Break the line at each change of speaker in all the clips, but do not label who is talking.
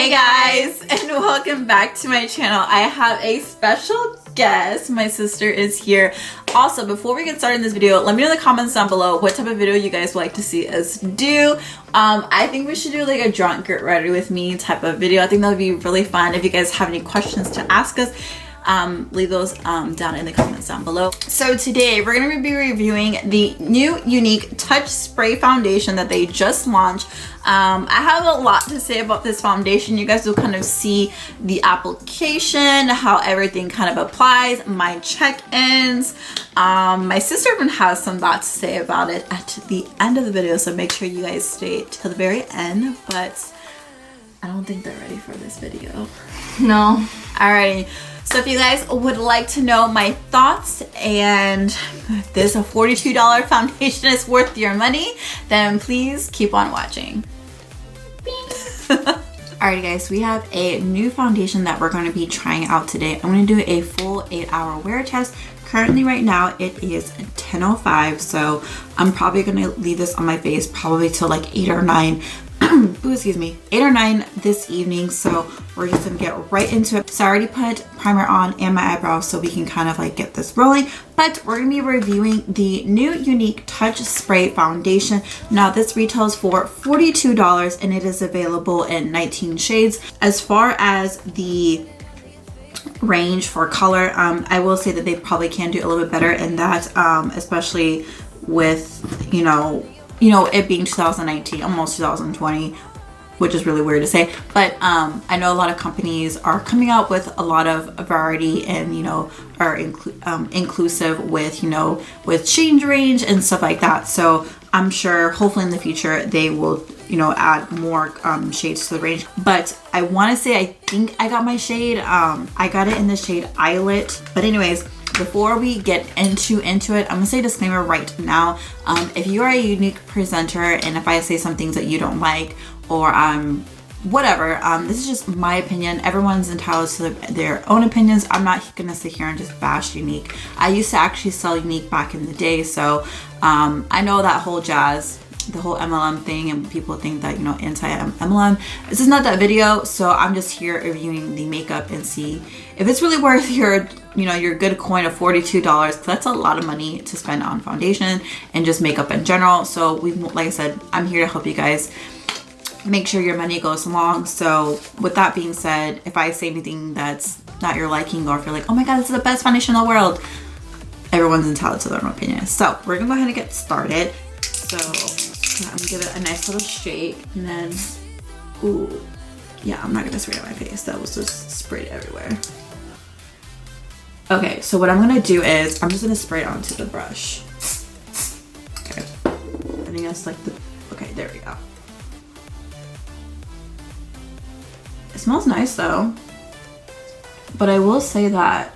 Hey guys, and welcome back to my channel. I have a special guest. My sister is here. Also, before we get started in this video, let me know in the comments down below what type of video you guys would like to see us do. I think we should do like a drunk get ready with me type of video. I think that would be really fun. If you guys have any questions to ask us, leave those down in the comments down below. So today we're going to be reviewing the new Younique Touch Spray Foundation that they just launched. I have a lot to say about this foundation. You guys will kind of see the application, how everything kind of applies, my check-ins. My sister even has some thoughts to say about it at the end of the video, so make sure you guys stay till the very end. But I don't think they're ready for this video.
No.
Alrighty. So if you guys would like to know my thoughts and if this $42 foundation is worth your money, then please keep on watching. Alright guys, we have a new foundation that we're going to be trying out today. I'm going to do a full 8-hour wear test. Currently right now it is 10:05, so I'm probably going to leave this on my face probably till like 8 or 9. Ooh, excuse me, 8 or 9 this evening. So we're just gonna get right into it. So I already put primer on and my eyebrows so we can kind of like get this rolling, but we're gonna be reviewing the new Younique Touch Spray Foundation. Now this retails for $42 and it is available in 19 shades. As far as the range for color, I will say that they probably can do a little bit better in that, especially with, you know, it being 2019, almost 2020, which is really weird to say, but I know a lot of companies are coming out with a lot of variety and, you know, are inclusive with, you know, with shade range and stuff like that. So I'm sure hopefully in the future they will, you know, add more shades to the range. But I want to say I think I got my shade. I got it in the shade Eyelet. But anyways, before we get into it, I'm gonna say a disclaimer right now. If you are a Younique presenter and if I say some things that you don't like or whatever, this is just my opinion. Everyone's entitled to their own opinions. I'm not gonna sit here and just bash Younique. I used to actually sell Younique back in the day, so I know that whole jazz, the whole MLM thing, and people think that, you know, anti-MLM. This is not that video, so I'm just here reviewing the makeup and see if it's really worth your, you know, your good coin of $42. That's a lot of money to spend on foundation and just makeup in general. So like I said, I'm here to help you guys make sure your money goes along. So with that being said, if I say anything that's not your liking, or if you're like, oh my god, this is the best foundation in the world, everyone's entitled to their own opinion. So we're gonna go ahead and get started. So I'm gonna give it a nice little shake, and then, ooh, yeah, I'm not gonna spray it on my face. That was just sprayed everywhere. Okay, so what I'm gonna do is I'm just gonna spray it onto the brush. Okay, I think that's like the, okay, there we go. It smells nice though, but I will say that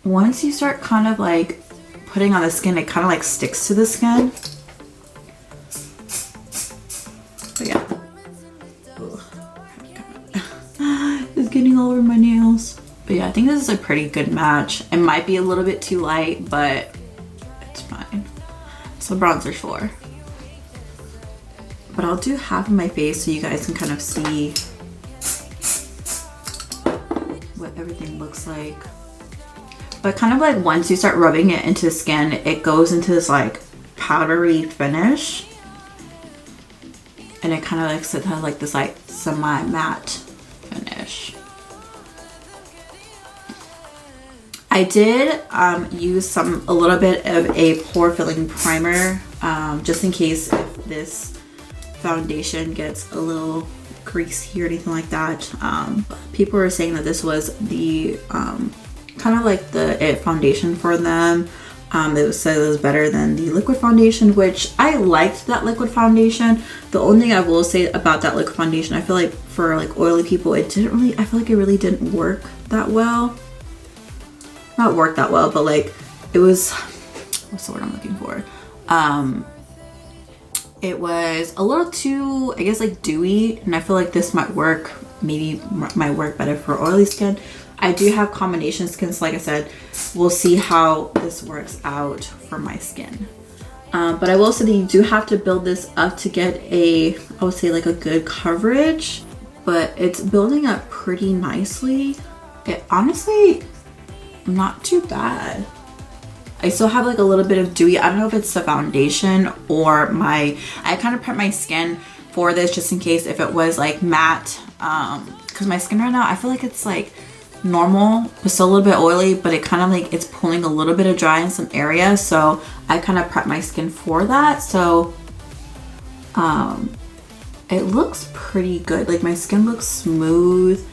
once you start kind of like putting on the skin, it kind of like sticks to the skin. But yeah. It's getting all over my nails. But yeah, I think this is a pretty good match. It might be a little bit too light, but it's fine. It's what bronzer's for. But I'll do half of my face so you guys can kind of see what everything looks like. But kind of like once you start rubbing it into the skin, it goes into this like powdery finish. And it kind of like has like this like semi-matte finish. I did use a little bit of a pore filling primer just in case if this foundation gets a little greasy or anything like that. People were saying that this was the kind of like the foundation for them. It said it was better than the liquid foundation, which I liked that liquid foundation. The only thing I will say about that liquid foundation, I feel like for like oily people, I feel like it really didn't work that well. Not work that well, but like it was, what's the word I'm looking for? It was a little too, I guess, like dewy, and I feel like this might work, maybe might work better for oily skin. I do have combination skin, so like I said, we'll see how this works out for my skin. But I will say that you do have to build this up to get I would say like a good coverage, but it's building up pretty nicely. It honestly, not too bad. I still have like a little bit of dewy. I don't know if it's the foundation or I kind of prep my skin for this just in case if it was like matte, because my skin right now, I feel like it's like normal, it's still a little bit oily, but it kind of like it's pulling a little bit of dry in some areas, so I kind of prep my skin for that. So it looks pretty good. Like my skin looks smooth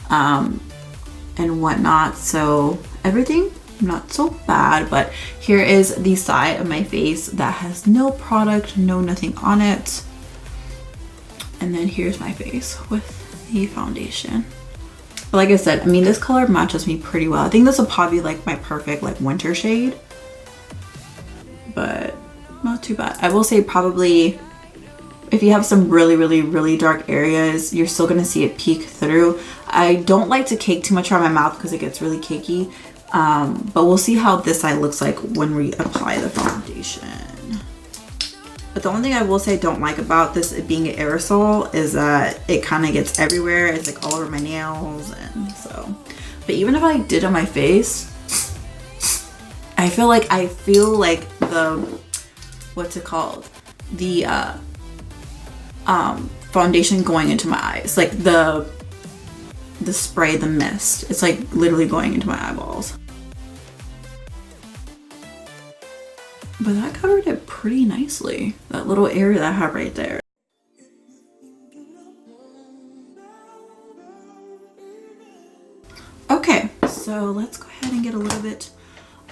and whatnot, so everything not so bad. But here is the side of my face that has no product, nothing on it, and then here's my face with the foundation. But like I said, I mean, this color matches me pretty well. I think this will probably be like my perfect like winter shade, but not too bad. I will say probably if you have some really dark areas, you're still gonna see it peek through. I don't like to cake too much around my mouth because it gets really cakey, but we'll see how this side looks like when we apply the foundation. But the only thing I will say I don't like about this being an aerosol is that it kind of gets everywhere. It's like all over my nails, and so. But even if I did on my face, I feel like the, what's it called? The foundation going into my eyes, like the spray, the mist. It's like literally going into my eyeballs. But that covered it pretty nicely. That little area that I have right there. Okay, so let's go ahead and get a little bit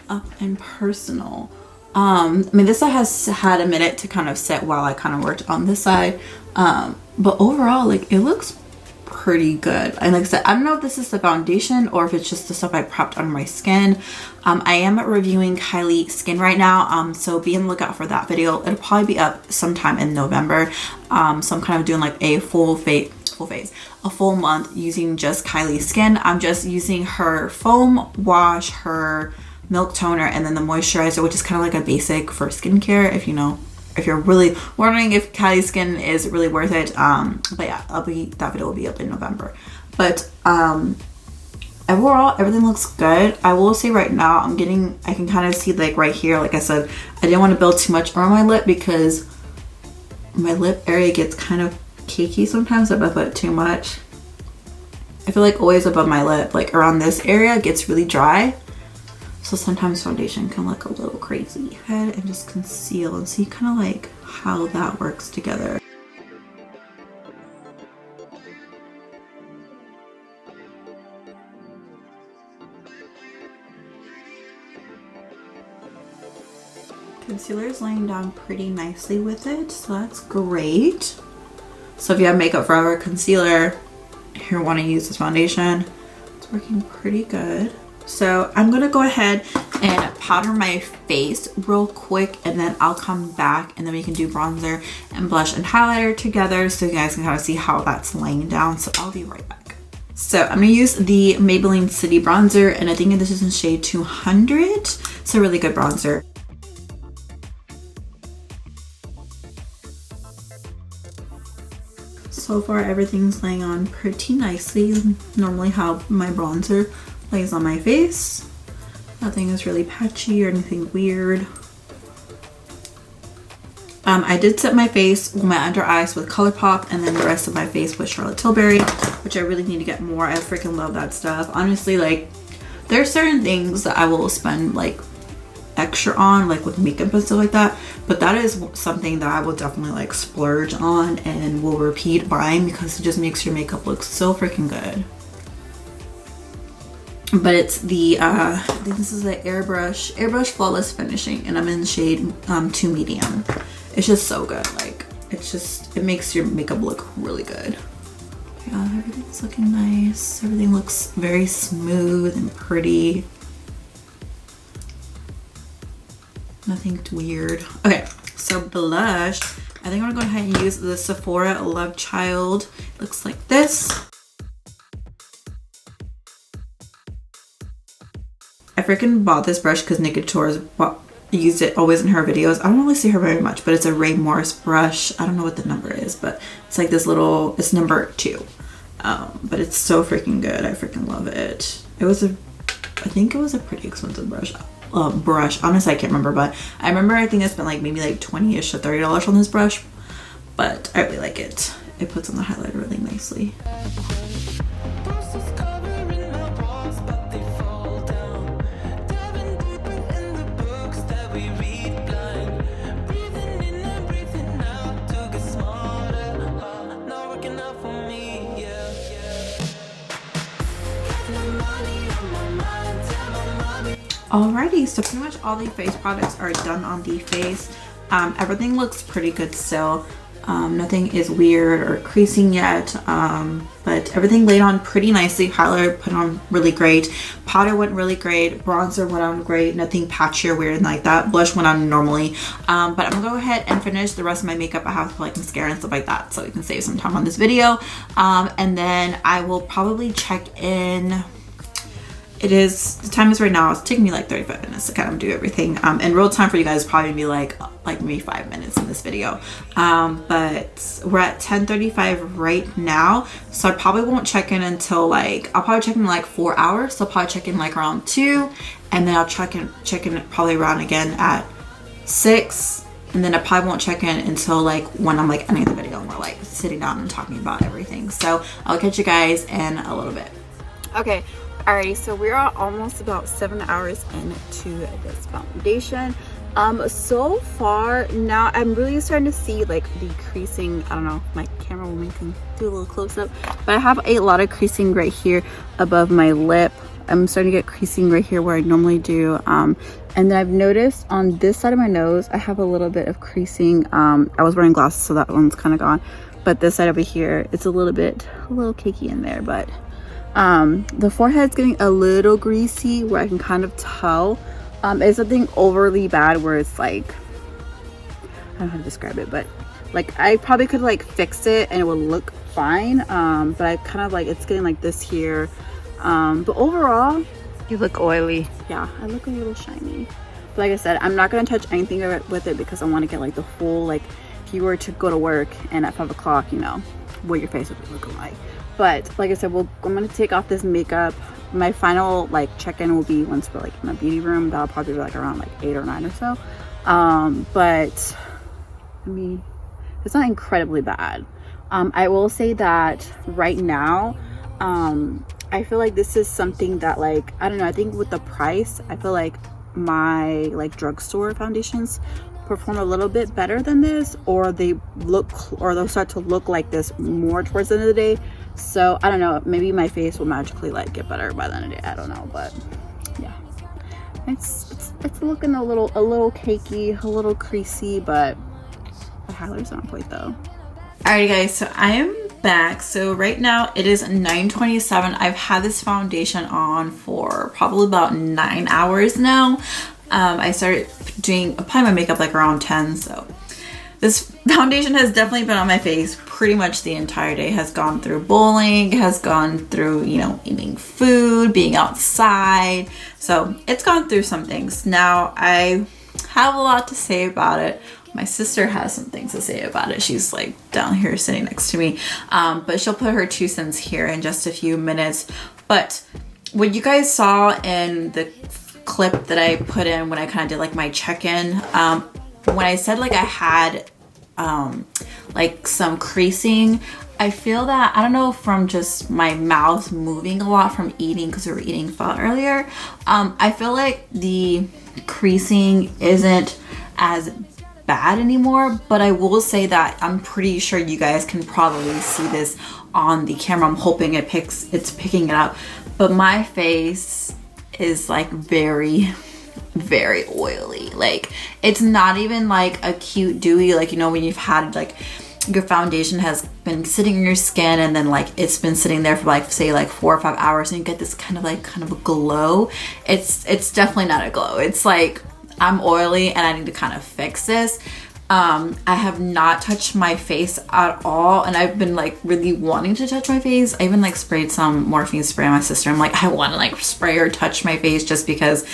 up and personal. I mean, this side has had a minute to kind of set while I kind of worked on this side. But overall, like, it looks pretty good. And like I said, I don't know if this is the foundation or if it's just the stuff I prepped on my skin. I am reviewing Kylie skin right now, so be on the lookout for that video. It'll probably be up sometime in November. So I'm kind of doing like a full month using just Kylie's skin. I'm just using her foam wash, her milk toner, and then the moisturizer, which is kind of like a basic for skincare, if you're really wondering if Kylie's skin is really worth it. But yeah, that video will be up in November. But overall, everything looks good. I will say right now, I can kind of see like right here, like I said, I didn't want to build too much around my lip because my lip area gets kind of cakey sometimes if I put too much. I feel like always above my lip, like around this area, gets really dry. So sometimes foundation can look a little crazy. Go ahead and just conceal and see kind of like how that works together. Concealer is laying down pretty nicely with it, so that's great. So if you have Makeup Forever concealer, if you want to use this foundation, it's working pretty good. So I'm gonna go ahead and powder my face real quick, and then I'll come back and then we can do bronzer and blush and highlighter together so you guys can kind of see how that's laying down. So I'll be right back. So I'm gonna use the Maybelline City bronzer, and I think this is in shade 200. It's a really good bronzer. So far everything's laying on pretty nicely, normally how my bronzer lays on my face. Nothing is really patchy or anything weird. I did set my face with my under eyes with ColourPop, and then the rest of my face with Charlotte Tilbury, which I really need to get more. I freaking love that stuff. Honestly, like, there's certain things that I will spend like extra on, like with makeup and stuff like that, but that is something that I will definitely like splurge on and will repeat buying because it just makes your makeup look so freaking good. But it's the I think this is the airbrush flawless finishing, and I'm in shade 2 medium. It's just so good. Like, it makes your makeup look really good. Yeah, everything's looking nice. Everything looks very smooth and pretty. Nothing weird. Okay, so blush. I think I'm gonna go ahead and use the Sephora Love Child. It looks like this. I freaking bought this brush because Naked Tours used it always in her videos. I don't really see her very much, but it's a Ray Morris brush. I don't know what the number is, but it's like this little, it's number 2. But it's so freaking good. I freaking love it. It was a, I think it was a pretty expensive brush. Honestly, I can't remember, but I remember I think I spent like maybe like 20-ish to $30 on this brush, but I really like it. It puts on the highlighter really nicely. Alrighty, so pretty much all the face products are done on the face. Everything looks pretty good still. Nothing is weird or creasing yet, but everything laid on pretty nicely. Highlighter put on really great. Powder went really great. Bronzer went on great. Nothing patchy or weird like that. Blush went on normally. But I'm gonna go ahead and finish the rest of my makeup. I have to put like mascara and stuff like that, so we can save some time on this video. And then I will probably check in. The time is right now, it's taking me like 35 minutes to kind of do everything. And real time for you guys probably be like maybe 5 minutes in this video. But we're at 10:35 right now. So I probably won't check in until like, I'll probably check in like 4 hours. So I'll probably check in like around 2. And then I'll check in probably around again at 6. And then I probably won't check in until like when I'm like ending the video and we're like sitting down and talking about everything. So I'll catch you guys in a little bit. Okay. Alrighty, so we are almost about 7 hours into this foundation. So far now I'm really starting to see like the creasing. I don't know if my camera woman can do a little close up, but I have a lot of creasing right here above my lip. I'm starting to get creasing right here where I normally do. And then I've noticed on this side of my nose I have a little bit of creasing. I was wearing glasses, so that one's kind of gone, but this side over here, it's a little cakey in there. But the forehead's getting a little greasy where I can kind of tell. It's nothing overly bad where it's like, I don't know how to describe it, but like I probably could like fix it and it would look fine. But I kind of like, it's getting like this here. But overall, you look oily. Yeah, I look a little shiny. But like I said, I'm not going to touch anything with it because I want to get like the full, like if you were to go to work and at 5 o'clock, you know, what your face would be looking like. But like I said, I'm gonna take off this makeup. My final like check-in will be once we're like in my beauty room. That'll probably be like around like 8 or 9 or so. But I mean, it's not incredibly bad. I will say that right now, I feel like this is something that like, I don't know, I think with the price, I feel like my like drugstore foundations perform a little bit better than this, or they'll start to look like this more towards the end of the day. So I don't know, maybe my face will magically like get better by the end of the day. I don't know, but yeah, it's looking a little cakey, a little creasy, but the highlighter's on point though. Alrighty guys, so I am back. So right now it is 9:27. I've had this foundation on for probably about 9 hours now. I started applying my makeup like around 10, so this foundation has definitely been on my face pretty much the entire day. Has gone through bowling, has gone through, you know, eating food, being outside. So it's gone through some things. Now I have a lot to say about it. My sister has some things to say about it. She's like down here sitting next to me. But she'll put her 2 cents here in just a few minutes. But what you guys saw in the clip that I put in when I kind of did like my check-in, when I said like I had like some creasing, I feel that, I don't know, from just my mouth moving a lot from eating, because we were eating pho earlier, I feel like the creasing isn't as bad anymore. But I will say that I'm pretty sure you guys can probably see this on the camera. I'm hoping it's picking it up, but my face is like very oily. Like it's not even like a cute dewy, like, you know, when you've had like your foundation has been sitting in your skin and then like it's been sitting there for like say like 4 or 5 hours and you get this kind of a glow. It's definitely not a glow. It's like I'm oily and I need to kind of fix this. I have not touched my face at all, and I've been like really wanting to touch my face. I even like sprayed some morphine spray on my sister. I'm like, I want to like spray or touch my face just because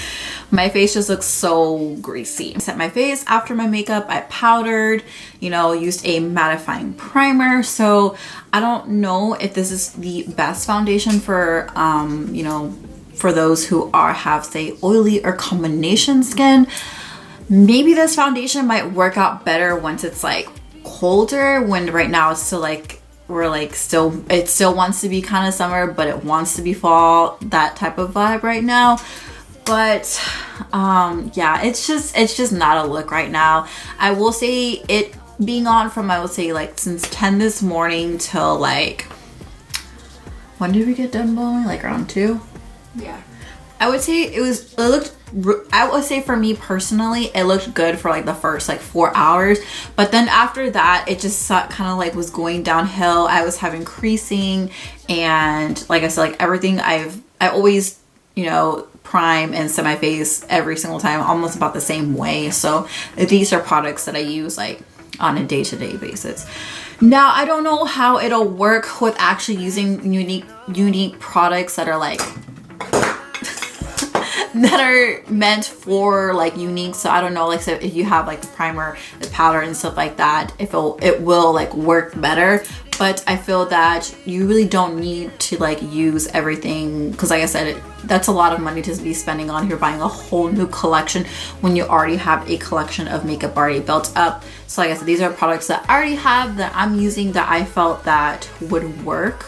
my face just looks so greasy. I set my face after my makeup, I powdered, you know, used a mattifying primer. So I don't know if this is the best foundation for, you know, for those who have, say, oily or combination skin. Maybe this foundation might work out better once it's like colder, when right now it's still like, we're like it still wants to be kind of summer, but it wants to be fall, that type of vibe right now. But yeah, it's just not a look right now. I will say it being on from, I would say, like since 10 this morning till like, when did we get done blowing? Like around 2? Yeah. I would say I would say for me personally, it looked good for like the first like 4 hours, but then after that it just kind of like was going downhill. I was having creasing, and like I said, like everything I always, you know, prime and set my face every single time almost about the same way. So these are products that I use like on a day-to-day basis. Now I don't know how it'll work with actually using Younique products that are like that are meant for like Younique. So I don't know, like, so if you have like the primer, the powder and stuff like that, if it will like work better. But I feel that you really don't need to like use everything, because like I said, that's a lot of money to be spending on. You're buying a whole new collection when you already have a collection of makeup already built up. So like I said, these are products that I already have, that I'm using, that I felt that would work.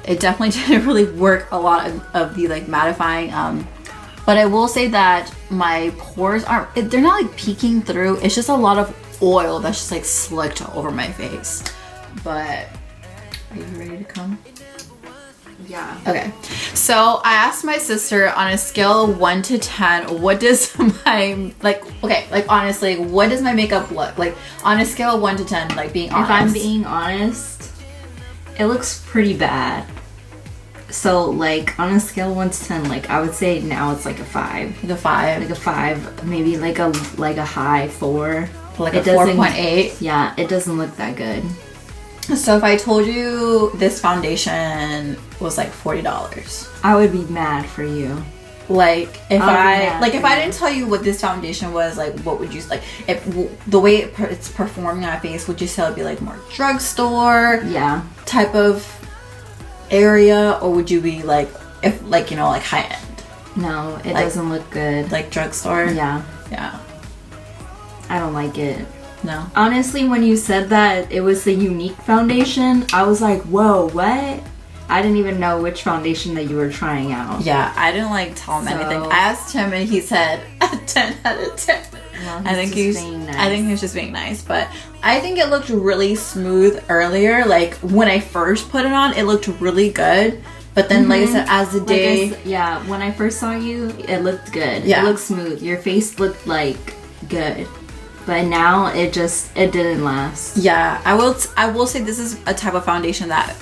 It definitely didn't really work a lot of the like mattifying, but I will say that my pores they're not like peeking through. It's just a lot of oil that's just like slicked over my face. But are you ready to come? Yeah. Okay. So I asked my sister, on a scale of 1 to 10, what does my honestly, what does my makeup look like on a scale of 1 to 10? Like, being honest.
If I'm being honest, it looks pretty bad. So like on a scale of 1 to 10, like I would say now it's like a 5.
Like a 5.
Like a 5, maybe like a high 4.
Like a 4.8.
Yeah, it doesn't look that good.
So if I told you this foundation was like $40,
I would be mad for you.
Like if I didn't tell you what this foundation was, like what would you like? If the way it's performing on my face, would you say it'd be like more drugstore,
yeah,
type of area, or would you be like, if like, you know, like high end?
No, it
like,
doesn't look good.
Like drugstore?
Yeah.
Yeah.
I don't like it.
No.
Honestly, when you said that it was the Younique foundation, I was like, whoa, what? I didn't even know which foundation that you were trying out.
Yeah, I didn't like tell him anything. I asked him and he said a 10 out of 10. Well, I think he was just being nice, but I think it looked really smooth earlier. Like when I first put it on, it looked really good. But then, like I said, as the day,
when I first saw you, it looked good.
Yeah.
It looked smooth. Your face looked like good. But now it didn't last.
Yeah, I will say this is a type of foundation that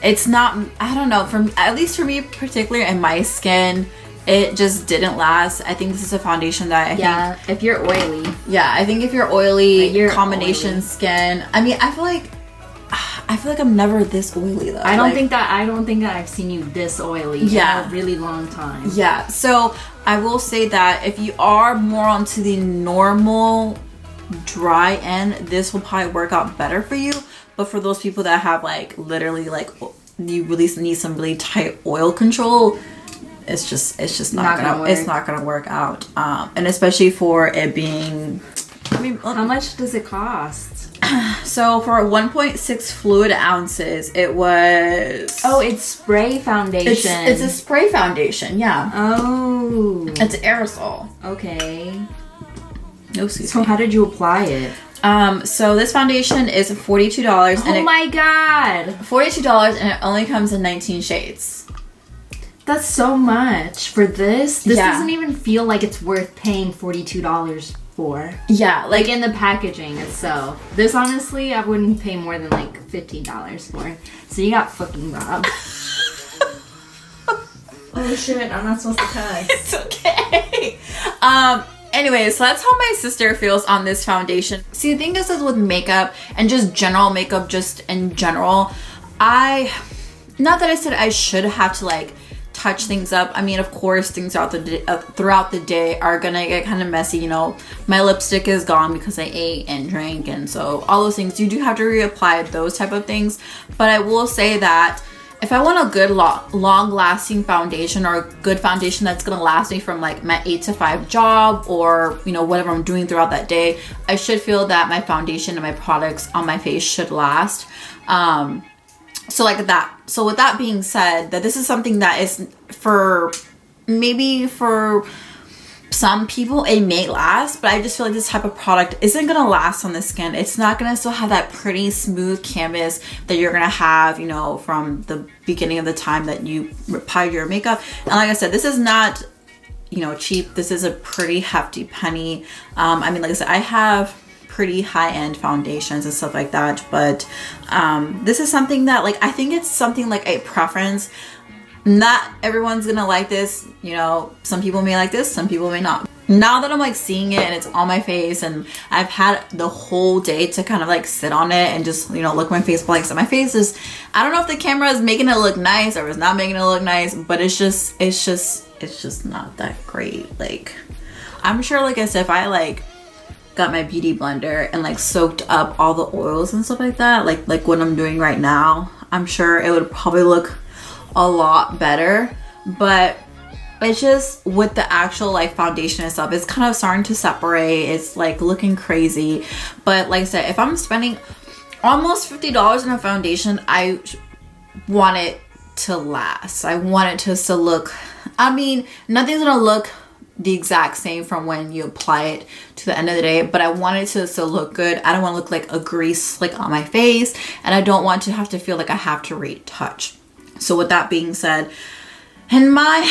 it's not, I don't know, at least for me particularly, in my skin, it just didn't last. I think this is a foundation that I think
if you're oily.
Yeah, I think if you're oily, combination skin. I mean, I feel like I'm never this oily though.
I don't think that I've seen you this oily in a really long time.
Yeah, so I will say that if you are more onto the normal dry end, this will probably work out better for you. But for those people that have like literally like, you really need some really tight oil control, it's just not gonna work out. And especially for it being, I mean,
how much does it cost?
So for 1.6 fluid ounces, it was...
Oh, it's spray foundation.
It's a spray foundation, yeah.
Oh.
It's aerosol.
Okay.
No,
so how did you apply it?
So this foundation is $42.
Oh my god!
$42, and it only comes in 19 shades.
That's so much for this. This doesn't even feel like it's worth paying $42 for. Yeah, like in the packaging itself. This, honestly, I wouldn't pay more than like $15 for. So you got fucking robbed. Oh shit, I'm not supposed to cuss.
It's okay. Anyway, so that's how my sister feels on this foundation. See, the thing is with makeup and just general makeup, just in general, not that I said I should have to like touch things up. I mean, of course, things throughout the day are gonna get kind of messy. You know, my lipstick is gone because I ate and drank, and so all those things, you do have to reapply those type of things. But I will say that if I want a good long-lasting foundation, or a good foundation that's gonna last me from like my 8 to 5 job, or you know, whatever I'm doing throughout that day, I should feel that my foundation and my products on my face should last. So like that. So with that being said, that this is something that is for some people it may last, but I just feel like this type of product isn't gonna last on the skin. It's not gonna still have that pretty smooth canvas that you're gonna have, you know, from the beginning of the time that you applied your makeup. And like I said, this is not, you know, cheap. This is a pretty hefty penny. I mean, like I said, I have pretty high-end foundations and stuff like that, but this is something that, like, I think it's something like a preference. Not everyone's gonna like this, you know. Some people may like this, some people may not. Now that I'm like seeing it and it's on my face, and I've had the whole day to kind of like sit on it and just, you know, look at my face. But like I said, my face is, I don't know if the camera is making it look nice or it's not making it look nice, but it's just not that great. Like, I'm sure, like I said, if I like got my beauty blender and like soaked up all the oils and stuff like that, like what I'm doing right now, I'm sure it would probably look a lot better. But it's just with the actual like foundation and stuff, it's kind of starting to separate. It's like looking crazy. But like I said, if I'm spending almost $50 on a foundation, I want it to last. I want it to still look, I mean, nothing's gonna look the exact same from when you apply it to the end of the day, but I want it to still look good. I don't want to look like a grease slick on my face, and I don't want to have to feel like I have to retouch. So with that being said, in my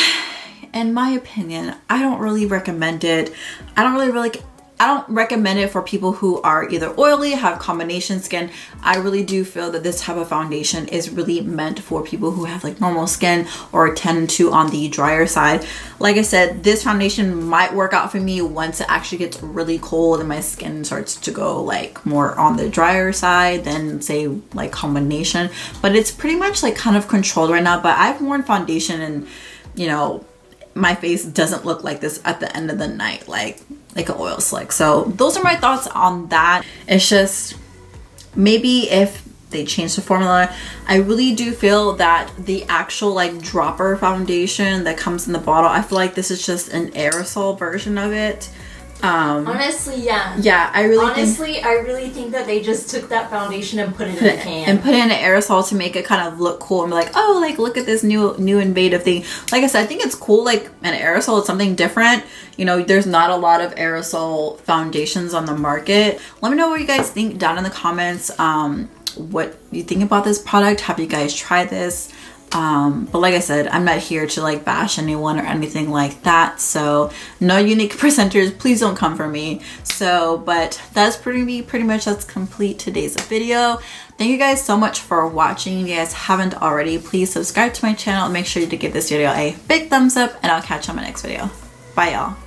opinion, I don't really recommend it. I don't recommend it for people who are either oily, have combination skin. I really do feel that this type of foundation is really meant for people who have like normal skin or tend to on the drier side. Like I said, this foundation might work out for me once it actually gets really cold and my skin starts to go like more on the drier side than say like combination. But it's pretty much like kind of controlled right now. But I've worn foundation and, you know, my face doesn't look like this at the end of the night, like an oil slick. So those are my thoughts on that. It's just, maybe if they change the formula, I really do feel that the actual like dropper foundation that comes in the bottle, I feel like this is just an aerosol version of it.
Honestly, yeah.
Yeah, I
really think that they just took that foundation and put it in a can.
And put it in an aerosol to make it kind of look cool and be like, oh, like look at this new innovative thing. Like I said, I think it's cool, like an aerosol, it's something different. You know, there's not a lot of aerosol foundations on the market. Let me know what you guys think down in the comments. What you think about this product. Have you guys tried this? But like I said, I'm not here to like bash anyone or anything like that, so no unique presenters, please don't come for me. So but that's pretty much that's complete today's video. Thank you guys so much for watching. If you guys haven't already, please subscribe to my channel and make sure to give this video a big thumbs up, and I'll catch you on my next video. Bye y'all.